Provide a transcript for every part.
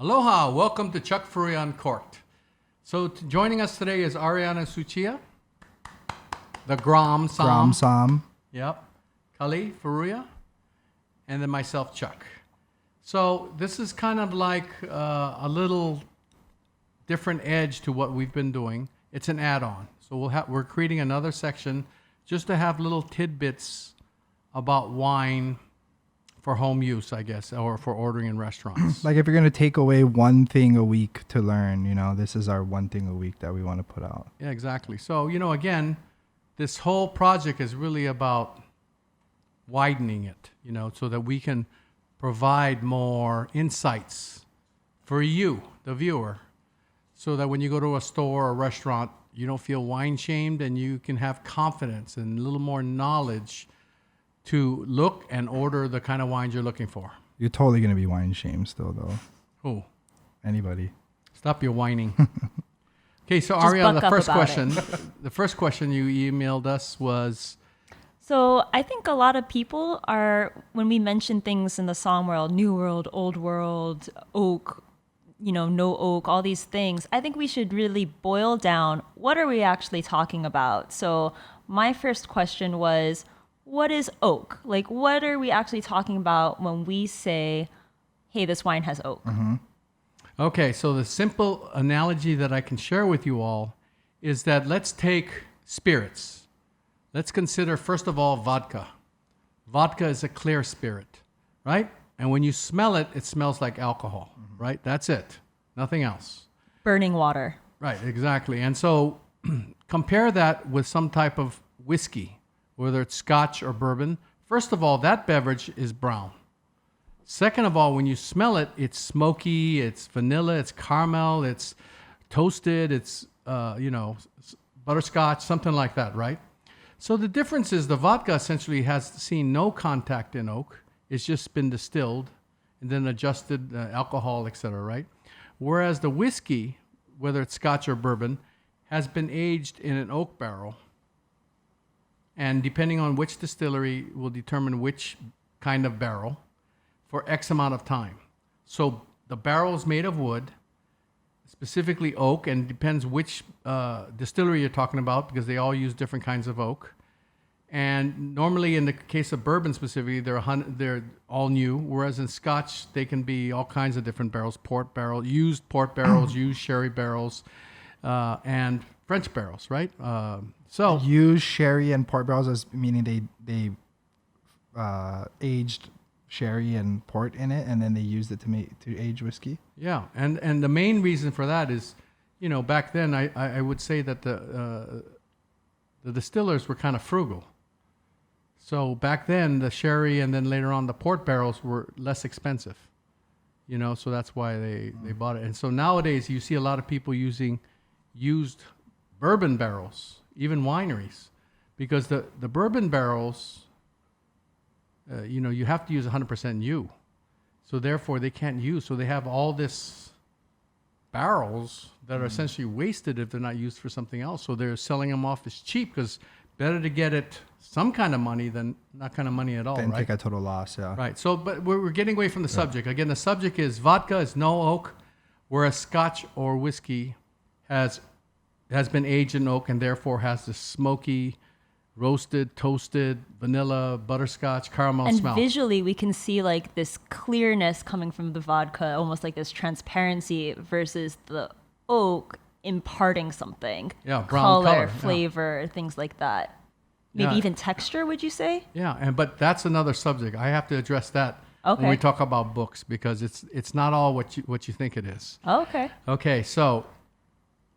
Aloha, welcome to Chuck Fury Uncorked. So joining us today is Ariana Suchia, the Gram Sam. Gram Sam. Yep. Kali Furuya, and then myself, Chuck. So this is kind of like a little different edge to what we've been doing. It's an add-on. So we're creating another section just to have little tidbits about wine for home use, I guess, or for ordering in restaurants. Like if you're going to take away one thing a week to learn, this is our one thing a week that we want to put out. Yeah, exactly. So, again, this whole project is really about widening it, so that we can provide more insights for you, the viewer, so that when you go to a store or restaurant, you don't feel wine shamed and you can have confidence and a little more knowledge to look and order the kind of wines you're looking for. You're totally going to be wine shamed still, though. Who? Anybody. Stop your whining. Okay, so Just Ariana, buck up about it. the first question you emailed us was... So I think a lot of people are, when we mention things in the song world, new world, old world, oak, no oak, all these things, I think we should really boil down, what are we actually talking about? So my first question was, what is oak? Like, what are we actually talking about when we say, hey, this wine has oak? Mm-hmm. Okay, so the simple analogy that I can share with you all is that let's take spirits. Let's consider, first of all, vodka. Vodka is a clear spirit, right? And when you smell it, it smells like alcohol, right? That's it. Nothing else. Burning water. Right, exactly. And so compare that with some type of whiskey, whether it's scotch or bourbon. First of all, that beverage is brown. Second of all, when you smell it, it's smoky, it's vanilla, it's caramel, it's toasted, it's, butterscotch, something like that, right? So the difference is the vodka essentially has seen no contact in oak. It's just been distilled and then adjusted alcohol, etc., right? Whereas the whiskey, whether it's scotch or bourbon, has been aged in an oak barrel. And depending on which distillery will determine which kind of barrel for X amount of time. So the barrel is made of wood, specifically oak, and depends which distillery you're talking about because they all use different kinds of oak. And normally in the case of bourbon specifically, they're all new, whereas in Scotch, they can be all kinds of different barrels, used port barrels, used sherry barrels, and French barrels, right? So use sherry and port barrels as meaning they aged sherry and port in it, and then they used it to age whiskey. Yeah, and the main reason for that is, back then I would say that the distillers were kind of frugal. So back then the sherry and then later on the port barrels were less expensive, so that's why they bought it. And so nowadays you see a lot of people using used bourbon barrels, even wineries, because the bourbon barrels, you have to use 100% U. So therefore they can't use. So they have all this barrels that are essentially wasted if they're not used for something else. So they're selling them off as cheap because better to get it some kind of money than not kind of money at all, Then right? take a total loss, yeah. Right. So, but we're getting away from the subject. Again, the subject is vodka is no oak, whereas scotch or whiskey has been aged in oak and therefore has this smoky, roasted, toasted, vanilla, butterscotch, caramel And smell. visually, we can see like this clearness coming from the vodka, almost like this transparency versus the oak imparting something. Yeah, brown color, yeah. Flavor, things like that. Maybe Yeah. even texture, would you say? Yeah, but that's another subject. I have to address that when Okay. we talk about books because it's not all what you think it is. Oh, okay. Okay, so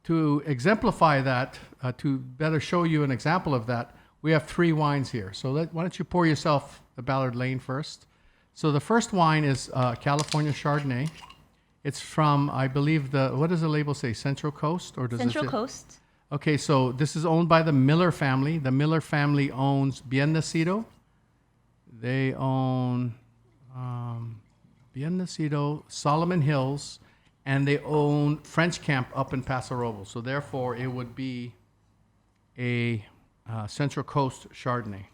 to exemplify that, to better show you an example of that, we have three wines here. So why don't you pour yourself the Ballard Lane first? So the first wine is California Chardonnay. It's from, I believe, what does the label say? Central Coast? Or does Central it say? Coast. Okay, so this is owned by the Miller family. The Miller family owns Bien Nacido. They own Bien Nacido, Solomon Hills, and they own French Camp up in Paso Robles. So therefore, it would be a Central Coast Chardonnay.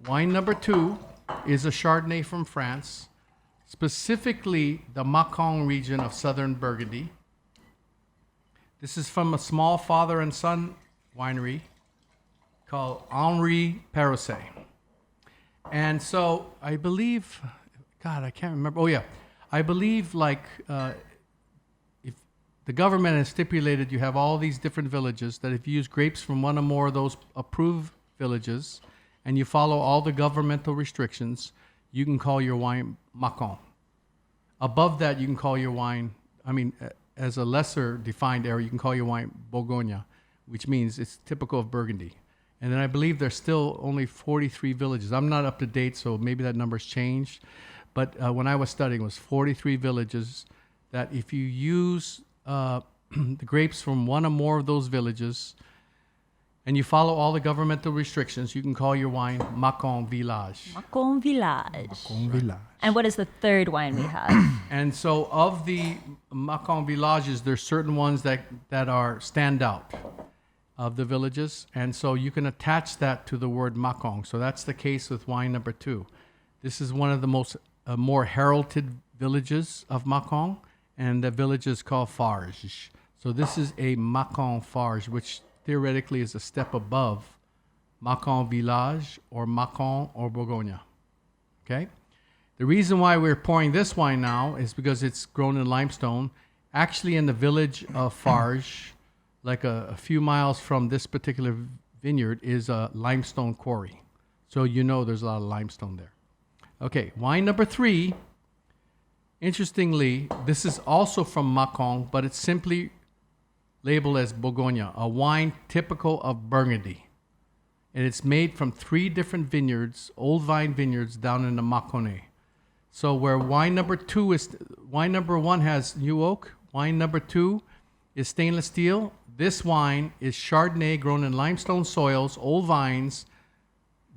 Wine number 2 is a Chardonnay from France. specifically the Macon region of southern Burgundy. This is from a small father and son winery called Henri Perusset. And so I believe, God, I can't remember. Oh, yeah. I believe if the government has stipulated you have all these different villages, that if you use grapes from one or more of those approved villages and you follow all the governmental restrictions, you can call your wine Macon. Above that, you can call your wine, as a lesser defined area, you can call your wine Bourgogne, which means it's typical of Burgundy. And then I believe there's still only 43 villages. I'm not up to date, so maybe that number's changed. But when I was studying, it was 43 villages that if you use the grapes from one or more of those villages and you follow all the governmental restrictions, you can call your wine Macon Village. Macon Village. Macon Village. And what is the third wine we have? And so of the Macon Villages, there's certain ones that are stand out of the villages. And so you can attach that to the word Macon. So that's the case with wine number 2. This is one of the more heralded villages of Macon, and the village is called Farges. So this is a Macon-Farges, which theoretically is a step above Macon Village or Macon or Bourgogne. Okay? The reason why we're pouring this wine now is because it's grown in limestone. Actually, in the village of Farges, like a few miles from this particular vineyard, is a limestone quarry. So there's a lot of limestone there. Okay, wine number 3. Interestingly, this is also from Macon, but it's simply labeled as Bourgogne, a wine typical of Burgundy. And it's made from 3 different vineyards, old vine vineyards down in the Mâconnais. So where wine number 1 has new oak, wine number 2 is stainless steel. This wine is Chardonnay grown in limestone soils, old vines,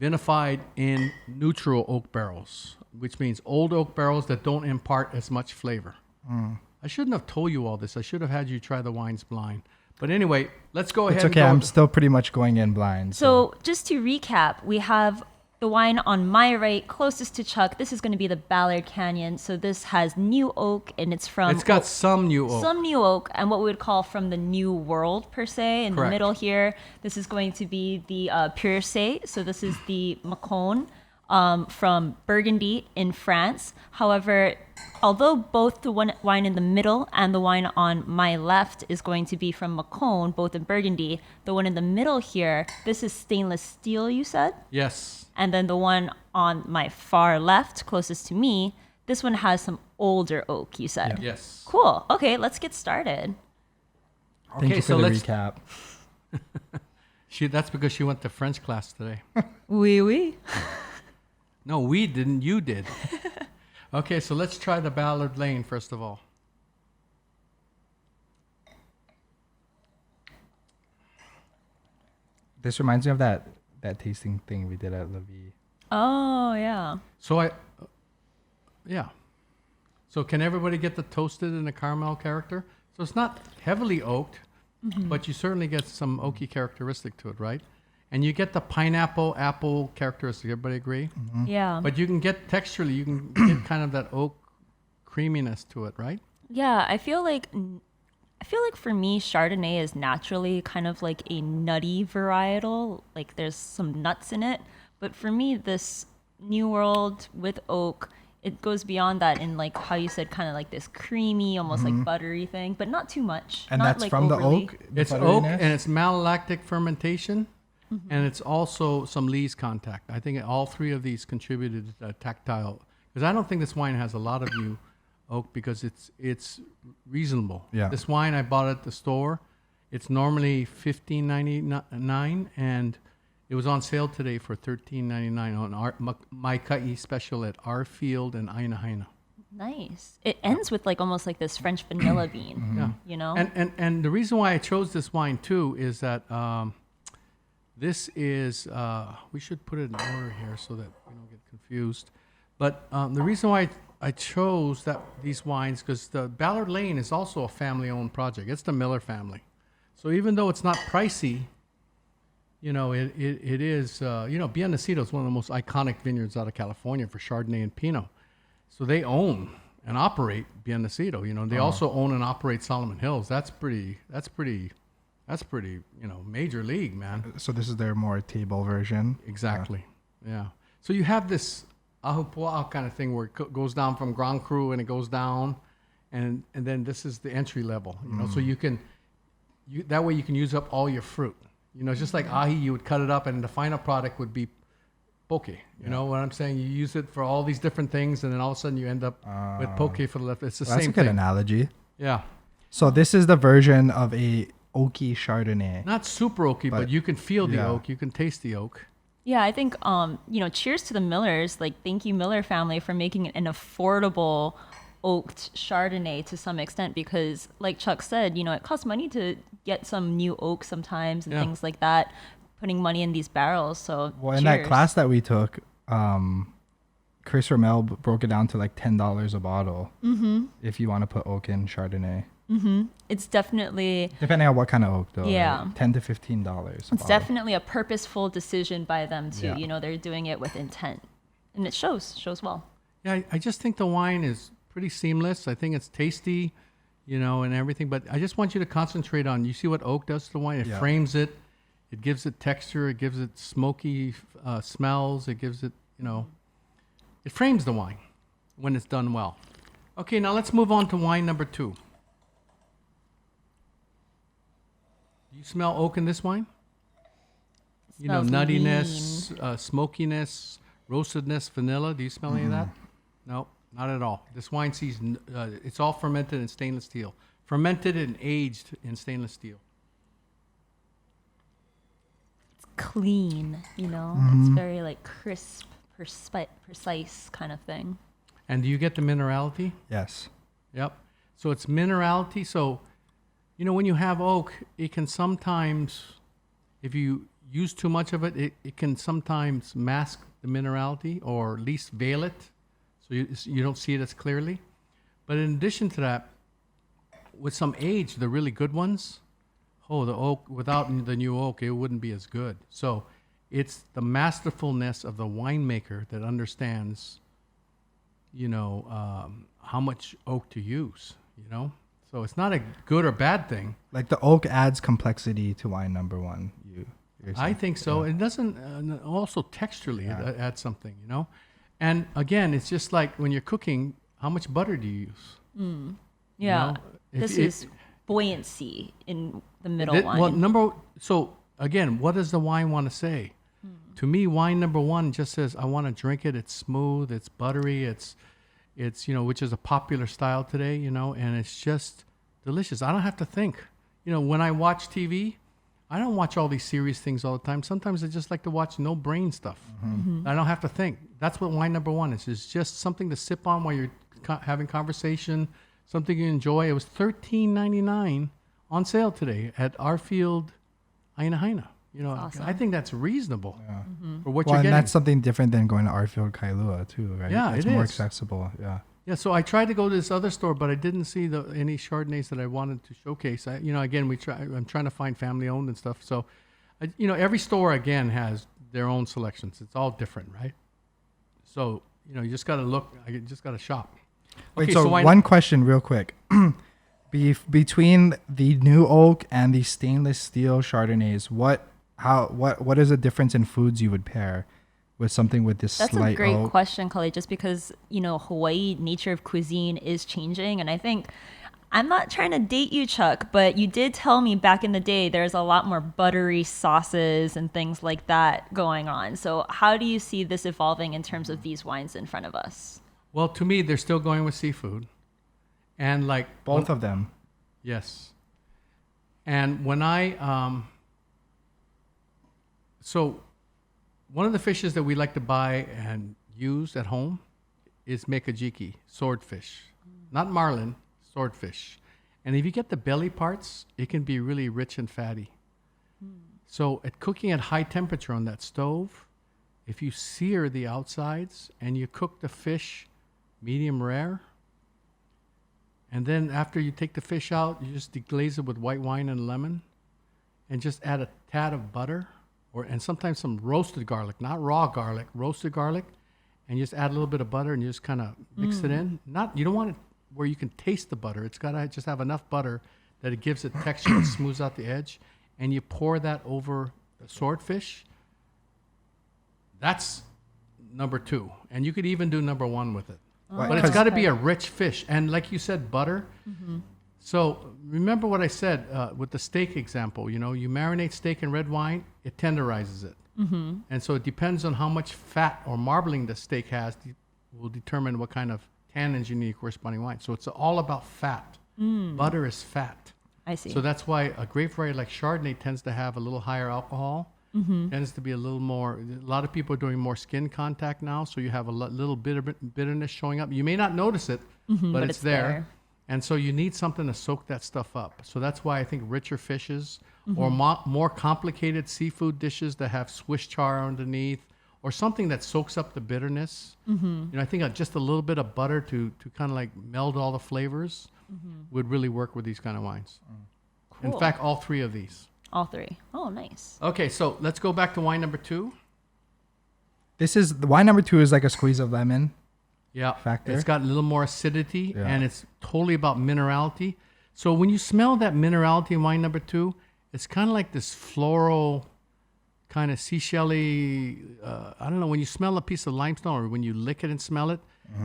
vinified in neutral oak barrels, which means old oak barrels that don't impart as much flavor. I shouldn't have told you all this. I should have had you try the wines blind. But anyway, let's go ahead. It's okay. I'm still pretty much going in blind. So just to recap, we have the wine on my right, closest to Chuck. This is going to be the Ballard Canyon. So this has new oak, and it's from... It's got some new oak. Some new oak, and what we would call from the New World, per se. In Correct. The middle here, this is going to be the Perusset. So this is the Macon from Burgundy in France. However, although both the wine in the middle and the wine on my left is going to be from Macon, both in Burgundy, the one in the middle here, this is stainless steel, you said? Yes. And then the one on my far left, closest to me, this one has some older oak, you said? Yeah. Yes. Cool. Okay, let's get started. Thank you for the recap. That's because she went to French class today. Oui, oui. No, we didn't. You did. Okay, so let's try the Ballard Lane first of all. This reminds me of that tasting thing we did at La Vie. Oh, yeah. So yeah. So can everybody get the toasted and the caramel character? So it's not heavily oaked, but you certainly get some oaky characteristic to it, right? And you get the pineapple, apple characteristic. Everybody agree? Mm-hmm. Yeah. But you can get texturally, you can get kind of that oak creaminess to it, right? Yeah, I feel like for me, Chardonnay is naturally kind of like a nutty varietal. Like there's some nuts in it. But for me, this New World with oak, it goes beyond that in like how you said, kind of like this creamy, almost like buttery thing, but not too much. And not that's like from overly. the oak? It's oak and it's malolactic fermentation. And it's also some lees contact. I think all 3 of these contributed tactile. Because I don't think this wine has a lot of new oak because it's reasonable. Yeah. This wine I bought at the store, it's normally $15.99 and it was on sale today for $13.99 on my Kai special at our field and Aina Haina. Nice. It ends with like almost like this French vanilla bean. Yeah. You know? And the reason why I chose this wine too is that this is, we should put it in order here so that we don't get confused. But the reason why I chose these wines, because the Ballard Lane is also a family-owned project. It's the Miller family. So even though it's not pricey, it is, Bien Nacido is one of the most iconic vineyards out of California for Chardonnay and Pinot. So they own and operate Bienacido. You know, they also own and operate Solomon Hills. That's pretty, major league, man. So this is their more table version. Exactly. Yeah. So you have this ahupua'a kind of thing where it goes down from Grand Cru and it goes down, and then this is the entry level. You know, so that way you can use up all your fruit. You know, just like ahi, you would cut it up, and the final product would be poke. You know what I'm saying? You use it for all these different things, and then all of a sudden you end up with poke for the left. It's the That's same a good thing. analogy. Yeah. So this is the version of a oaky Chardonnay. Not super oaky, but you can feel the yeah. oak. You can taste the oak. Yeah, I think cheers to the Millers. Like, thank you, Miller family, for making an affordable oaked Chardonnay to some extent, because like Chuck said, it costs money to get some new oak sometimes and things like that, putting money in these barrels. So Well, in that class that we took, Chris Ramel broke it down to like $10 a bottle if you want to put oak in Chardonnay. It's definitely, Depending on what kind of oak, though. Yeah. Like $10 to $15. it's definitely a purposeful decision by them too. Yeah. They're doing it with intent, and it shows well. Yeah, I just think the wine is pretty seamless. I think it's tasty, and everything. But I just want you to concentrate on, you see what oak does to the wine? It frames it. It gives it texture. It gives it smoky smells. It gives it, it frames the wine when it's done well. Okay, now let's move on to wine number 2. Do you smell oak in this wine? Smells Nuttiness, smokiness, roastedness, vanilla. Do you smell any of that? No, not at all. This wine sees, it's all fermented in stainless steel. Fermented and aged in stainless steel. Clean, it's very like crisp, precise kind of thing. And do you get the minerality? Yes. Yep. So it's minerality. So, when you have oak, it can sometimes, if you use too much of it, it can sometimes mask the minerality or at least veil it. So you don't see it as clearly. But in addition to that, with some age, the really good ones, the oak, without the new oak, it wouldn't be as good. So it's the masterfulness of the winemaker that understands, how much oak to use, So it's not a good or bad thing. Like the oak adds complexity to wine number 1. I think so. It doesn't, also texturally, it adds something, And again, it's just like when you're cooking, how much butter do you use? Yeah. This is buoyancy in the middle wine. So again, what does the wine want to say? To me, wine number 1 just says, I want to drink it. It's smooth. It's buttery. It's which is a popular style today, and it's just delicious. I don't have to think. When I watch TV, I don't watch all these serious things all the time. Sometimes I just like to watch no brain stuff. I don't have to think. That's what wine number 1 is. It's just something to sip on while you're having conversation, something you enjoy. It was $13.99 on sale today at Arfield Aina Haina. awesome. I think that's reasonable for what Well, you're and getting. that's something different than going to Arfield Kailua too, right? Yeah, it's it more is. accessible. Yeah. Yeah, so I tried to go to this other store, but I didn't see any Chardonnays that I wanted to showcase. Again, I'm trying to find family owned and stuff. So, every store again has their own selections. It's all different, right? So, you just got to look. I just got to shop. Wait, Okay, so one question real quick. Between the new oak and the stainless steel Chardonnays, what is the difference in foods you would pair with something with this That's slight a great oak? question, Kali, just because, Hawaii nature of cuisine is changing. And I think, I'm not trying to date you, Chuck, but you did tell me back in the day there's a lot more buttery sauces and things like that going on. So how do you see this evolving in terms of these wines in front of us? Well, to me, they're still going with seafood. And like Both of them. Yes. And when so one of the fishes that we like to buy and use at home is mekajiki, swordfish. Not marlin, swordfish. And if you get the belly parts, it can be really rich and fatty. So at cooking at high temperature on that stove, if you sear the outsides and you cook the fish medium rare, and then after you take the fish out, you just deglaze it with white wine and lemon, and just add a tad of butter, and sometimes some roasted garlic, not raw garlic, roasted garlic, and you just add a little bit of butter and you just kind of mix it in. You don't want it where you can taste the butter. It's got to just have enough butter that it gives it texture and smooths out the edge. And you pour that over the swordfish. That's number 2. And you could even do number 1 with it. But it's got to be a rich fish. And like you said, butter. So remember what I said with the steak example. You marinate steak in red wine, it tenderizes it. And so it depends on how much fat or marbling the steak has will determine what kind of tannins you need corresponding wine. So it's all about fat. Butter is fat. I see. So that's why a grape variety like Chardonnay tends to have a little higher alcohol. Tends to be a little more. A lot of people are doing more skin contact now, so you have a little bitterness showing up. You may not notice it, but it's there. And so you need something to soak that stuff up. So that's why I think richer fishes or more complicated seafood dishes that have Swiss chard underneath, or something that soaks up the bitterness. I think just a little bit of butter to kind of like meld all the flavors would really work with these kind of wines. Cool. In fact, all 3 of these. All 3. Oh, nice. Okay, so let's go back to wine number 2. This is the wine number 2 is like a squeeze of lemon. Yeah, Factor. It's got a little more acidity, Yeah. and it's totally about minerality. So when you smell that minerality in wine number 2, it's kind of like this floral, kind of seashell-y, I don't know, when you smell a piece of limestone or when you lick it and smell it,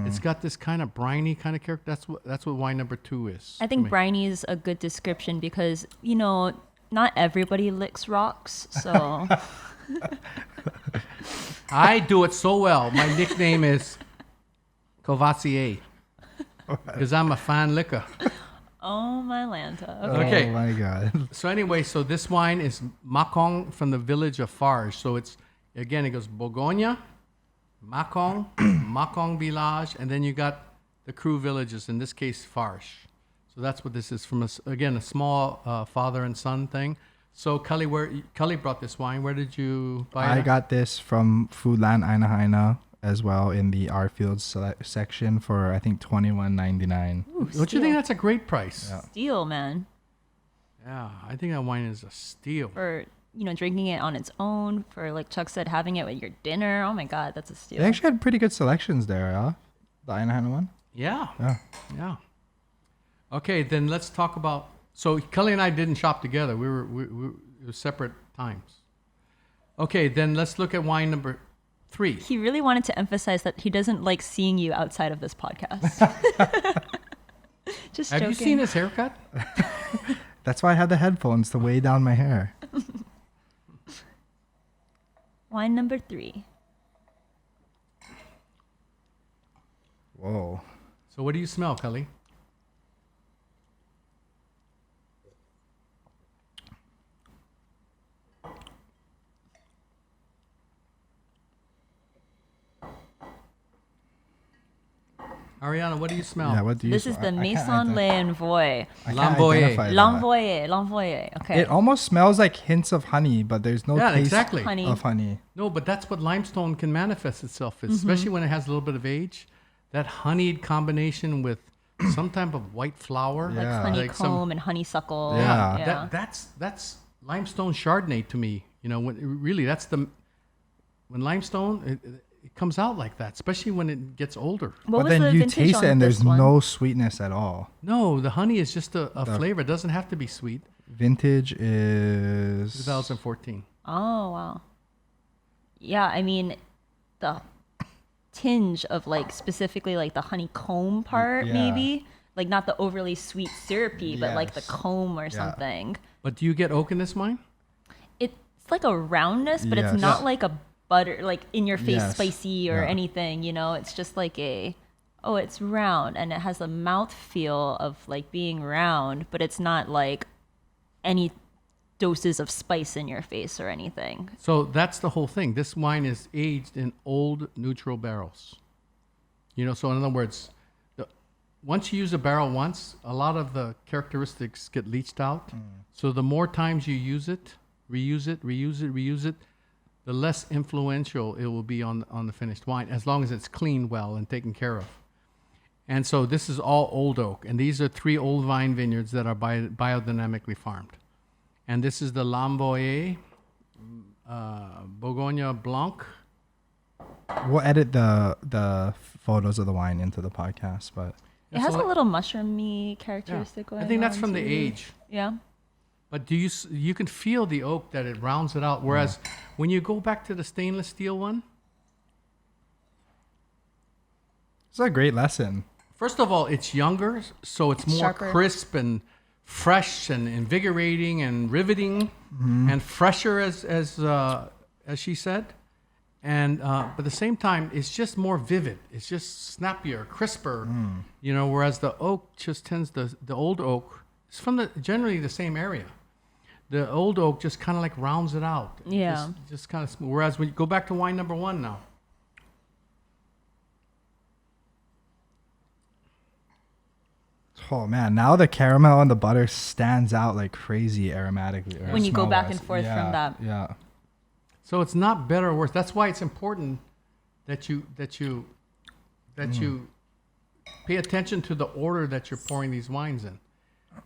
it's got this kind of briny kind of character. That's what wine number 2 is. I think briny is a good description because, not everybody licks rocks, so... I do it so well. My nickname is Courvoisier because I'm a fine liquor. Oh, my Lanta. Okay. Oh my God. So anyway, so this wine is Macon from the village of Farges. So it goes Bourgogne, Macon, Macon village, and then you got the crew villages, in this case, Farges. So that's what this is from, a small father and son thing. So Cully brought this wine. Where did you buy it? I got this from Foodland Einaheina as well in the R Fields section for I think $21.99. Don't you think that's a great price? Yeah. Steal, man. Yeah, I think that wine is a steal. For, drinking it on its own, for, like Chuck said, having it with your dinner. Oh, my God, that's a steal. They actually had pretty good selections there, huh? The Einaheina one. Yeah. Yeah. Yeah. Okay, then let's talk about. So Kelly and I didn't shop together. We it was separate times. Okay, then let's look at wine number 3. He really wanted to emphasize that he doesn't like seeing you outside of this podcast. Just Have joking. you seen his haircut? That's why I had the headphones to weigh down my hair. Wine number 3. Whoa. So what do you smell, Kelly? Ariana, what do you smell? Yeah, what do you This is smell? the I can't Maison ident- Envoye. I can't Envoye. identify that. L'Envoye. Okay. It almost smells like hints of honey, but there's no Yeah, taste exactly. Honey. of honey. No, but that's what limestone can manifest itself as, especially when it has a little bit of age. That honeyed combination with some type of white flower. Like Yeah. honeycomb Like some- and honeysuckle. Yeah. That's limestone Chardonnay to me. When limestone it comes out like that, especially when it gets older. What But was then the you vintage taste on it and this there's one? no sweetness at all. No, the honey is just a flavor. It doesn't have to be sweet. Vintage is 2014. Oh, wow. Yeah, I mean, the tinge of like specifically like the honeycomb part, Yeah. maybe. Like not the overly sweet syrupy, but like the Yes. comb or Yeah. something. But do you get oak in this wine? It's like a roundness, but Yes. it's not like a butter, like in your face Yes. spicy or Yeah. anything, It's just like it's round and it has a mouth feel of like being round, but it's not like any doses of spice in your face or anything. So that's the whole thing. This wine is aged in old neutral barrels. So in other words, once you use a barrel once, a lot of the characteristics get leached out. So the more times you use it, reuse it, the less influential it will be on the finished wine, as long as it's cleaned well and taken care of. And so this is all old oak. And these are 3 old vine vineyards that are biodynamically farmed. And this is the L'Envoye, Bourgogne Blanc, We'll edit the photos of the wine into the podcast, but It has a little mushroomy characteristic going on. I think that's from the too. age. Yeah. But you can feel the oak that it rounds it out. Whereas when you go back to the stainless steel one, it's a great lesson. first of all, it's younger, so it's more Sharper. crisp and fresh and invigorating and riveting and fresher as she said. And but at the same time, it's just more vivid. It's just snappier, crisper. You know, whereas the oak just tends the old oak. It's from generally the same area. The old oak just kind of like rounds it out. Yeah. Just kind of smooth. Whereas when you go back to wine number 1 now. Oh man, now the caramel and the butter stands out like crazy aromatically. or When you go back smell-wise. and forth from that. Yeah. So it's not better or worse. That's why it's important that you pay attention to the order that you're pouring these wines in.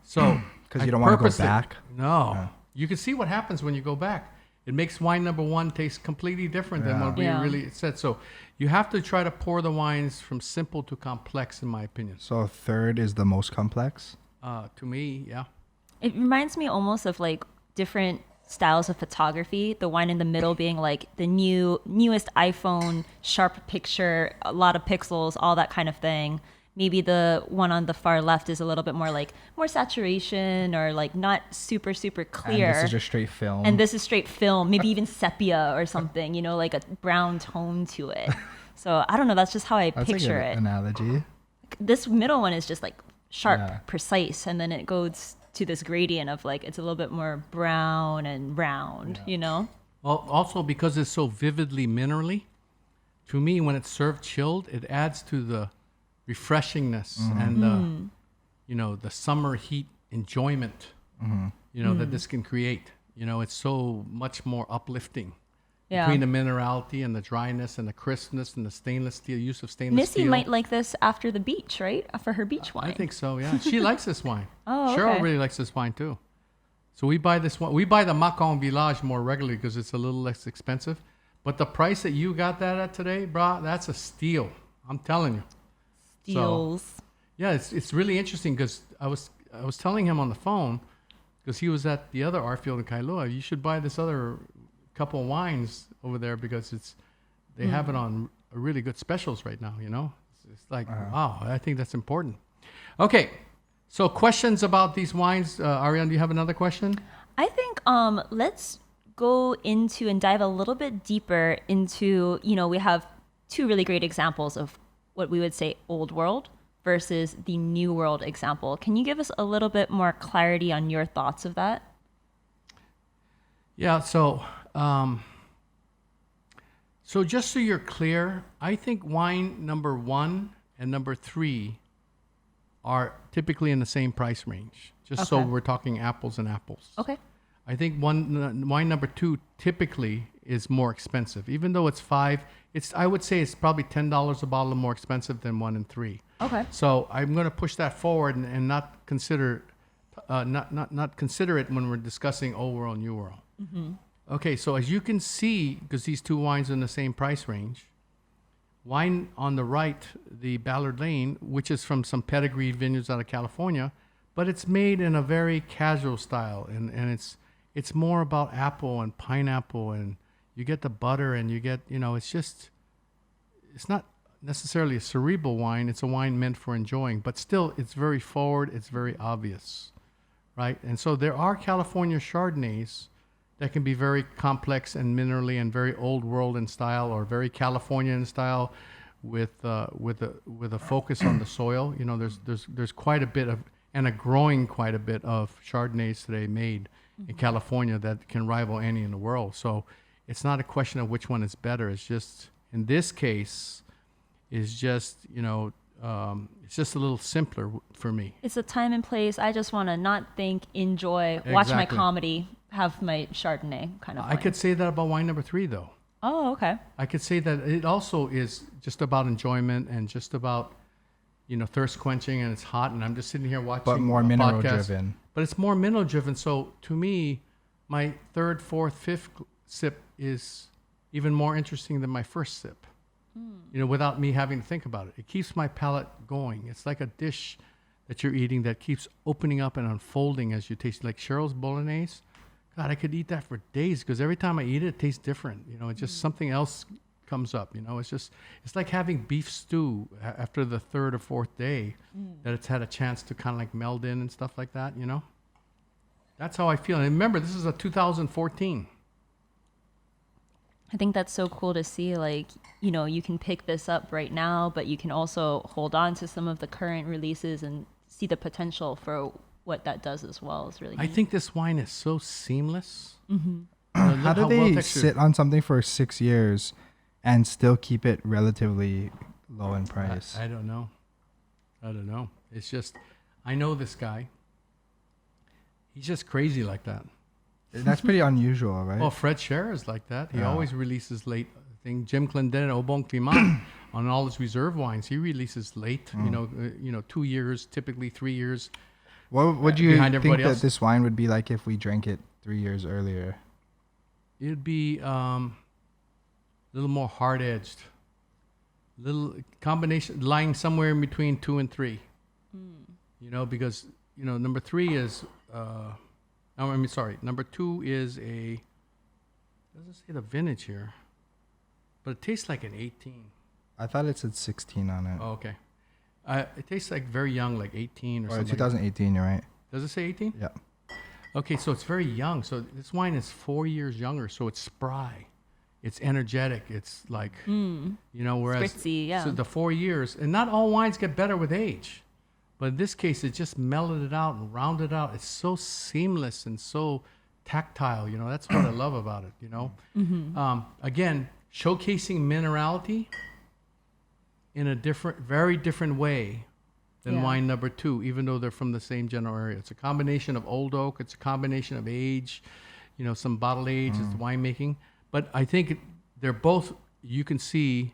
So Because you I don't want to go purposely- back. No. Yeah. You can see what happens when you go back. It makes wine number 1 taste completely different than Yeah. what we Yeah. really said. So you have to try to pour the wines from simple to complex, in my opinion. So third is the most complex. To me, yeah. It reminds me almost of like different styles of photography. The one in the middle being like the newest iPhone, sharp picture, a lot of pixels, all that kind of thing. Maybe the one on the far left is a little bit more like more saturation or like not super clear. And this is just straight film. And this is straight film, maybe even sepia or something, like a brown tone to it. So I don't know. That's just how I That's picture a good it. analogy. This middle one is just like sharp, Yeah. precise, and then it goes to this gradient of like it's a little bit more brown and round, Well, also because it's so vividly minerally, to me, when it's served chilled, it adds to the refreshingness and the summer heat enjoyment, that this can create. It's so much more uplifting Yeah. between the minerality and the dryness and the crispness and the stainless steel use of stainless Missy steel. might like this after the beach, right? For her beach wine. I think so. Yeah, she likes this wine. Oh, Cheryl okay. really likes this wine too. So we buy this one. We buy the Macon-Farges more regularly because it's a little less expensive. But the price that you got that at today, brah, that's a steal. I'm telling you. Deals. Yeah, it's really interesting because I was telling him on the phone because he was at the other art field in Kailua. You should buy this other couple of wines over there because they have it on really good specials right now. It's like wow, I think that's important. Okay, so questions about these wines, Ariana? Do you have another question? I think let's go into and dive a little bit deeper into, we have two really great examples of what we would say old world versus the new world example. Can you give us a little bit more clarity on your thoughts of that? Yeah, so just so you're clear, I think wine number 1 and number 3 are typically in the same price range. Just so Okay. we're talking apples and apples. Okay. I think wine number 2 typically is more expensive, even though it's 5. I would say it's probably $10 a bottle more expensive than 1 and 3. Okay. So I'm going to push that forward and not consider not consider it when we're discussing old world, new world. Okay, so as you can see, because these two wines are in the same price range, wine on the right, the Ballard Lane, which is from some pedigreed vineyards out of California, but it's made in a very casual style, and it's more about apple and pineapple, and you get the butter, and you get, it's not necessarily a cerebral wine. It's a wine meant for enjoying, but still, it's very forward. It's very obvious, right? And so there are California Chardonnays that can be very complex and minerally and very old world in style, or very California in style, with a focus on the soil. There's quite a bit of, and growing quite a bit of Chardonnays today made in California that can rival any in the world. So it's not a question of which one is better. It's just, in this case, it's just it's just a little simpler for me. It's a time and place. I just want to not think, enjoy, watch my Exactly. comedy, have my Chardonnay kind of I wine. could say that about wine number 3, though. Oh, okay. I could say that it also is just about enjoyment and just about, thirst quenching, and it's hot, and I'm just sitting here watching. But more a mineral podcast. driven. But it's more mineral driven. So to me, my third, fourth, fifth sip is even more interesting than my first sip. without me having to think about it. It keeps my palate going. It's like a dish that you're eating that keeps opening up and unfolding as you taste. Like Cheryl's bolognese. God, I could eat that for days because every time I eat it, it tastes different. It's just something else comes up. It's like having beef stew after the third or fourth day that it's had a chance to kind of like meld in and stuff like that. That's how I feel. And remember, this is a 2014. I think that's so cool to see. Like, you can pick this up right now, but you can also hold on to some of the current releases and see the potential for what that does as well. Is really I neat. think this wine is so seamless. How do they sit on something for 6 years and still keep it relatively low in price? I don't know. It's just, I know this guy. He's just crazy like that. That's pretty unusual, right? Well, Fred Scherer is like that. He Yeah. always releases late. I think Jim Clendenin, Au Bon Climat, on all his reserve wines, he releases late. 2 years, typically 3 years. What would you behind think everybody that else. this wine would be like if we drank it 3 years earlier? It'd be a little more hard-edged. Little combination, lying somewhere in between 2 and 3. Because number 3 is. Number 2 is a. Doesn't say the vintage here, but it tastes like an 18. I thought it said 16 on it. Oh, okay. It tastes like very young, like 18 or Or something. 2018, you're right. Does it say 18? Yeah. Okay, so it's very young. So this wine is 4 years younger. So it's spry, it's energetic. It's like whereas Spritzy, yeah. so the 4 years, and not all wines get better with age, but in this case, it just mellowed it out and rounded out. It's so seamless and so tactile. That's what I love about it. Again, showcasing minerality in a very different way than Yeah. wine number 2, even though they're from the same general area. It's a combination of old oak. It's a combination of age, some bottle age, it's winemaking. But I think they're both, you can see,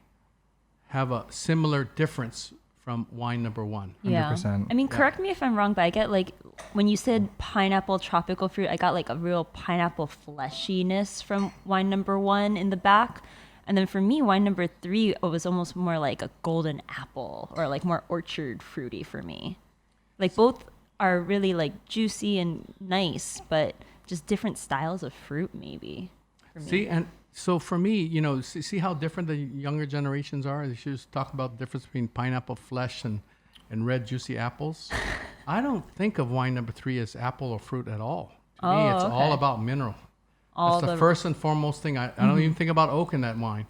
have a similar difference from wine number 1. Yeah. 100%. I mean, correct me if I'm wrong, but I get like when you said pineapple tropical fruit, I got like a real pineapple fleshiness from wine number 1 in the back. And then for me, wine number 3, it was almost more like a golden apple or like more orchard fruity for me. Like both are really like juicy and nice, but just different styles of fruit maybe for me. See, and so for me, see how different the younger generations are? They should just talk about the difference between pineapple flesh and red juicy apples. I don't think of wine number 3 as apple or fruit at all. To me, it's all okay. about mineral. All That's the first and foremost thing. I don't even think about oak in that wine.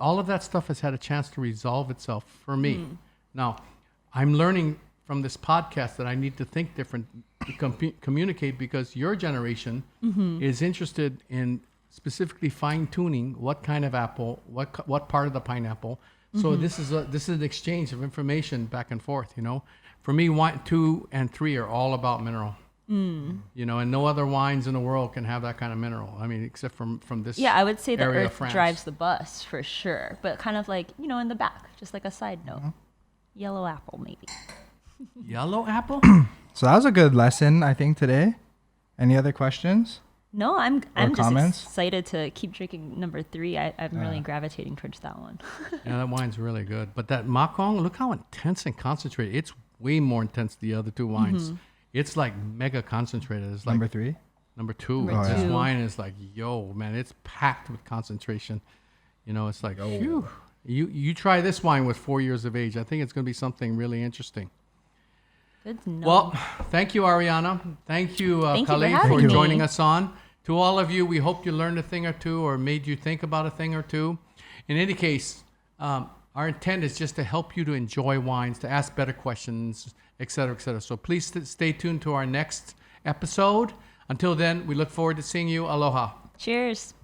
All of that stuff has had a chance to resolve itself for me. Now, I'm learning from this podcast that I need to think different to communicate because your generation is interested in specifically fine-tuning what kind of apple, what part of the pineapple. So this is an exchange of information back and forth. For me, wine 2 and 3 are all about mineral. And no other wines in the world can have that kind of mineral. I mean, except from this. Yeah, I would say the area of earth France. drives the bus for sure, but kind of like, in the back, just like a side note. Yellow apple, maybe. Yellow apple. So that was a good lesson, I think, today. Any other questions? No, I'm just comments? excited to keep drinking number 3. I'm really gravitating towards that one. Yeah, that wine's really good. But that Macon, look how intense and concentrated. It's way more intense than the other 2 wines. It's like mega concentrated. It's like Number 3? Number 2. Number This 2. wine is like, man, it's packed with concentration. It's like, phew. You try this wine with 4 years of age. I think it's going to be something really interesting. Good to know. Well, thank you, Ariana. Thank you, Thank you for Khalid, having for me. joining us on. To all of you, we hope you learned a thing or two or made you think about a thing or two. In any case, our intent is just to help you to enjoy wines, to ask better questions, et cetera, et cetera. So please stay tuned to our next episode. Until then, we look forward to seeing you. Aloha. Cheers.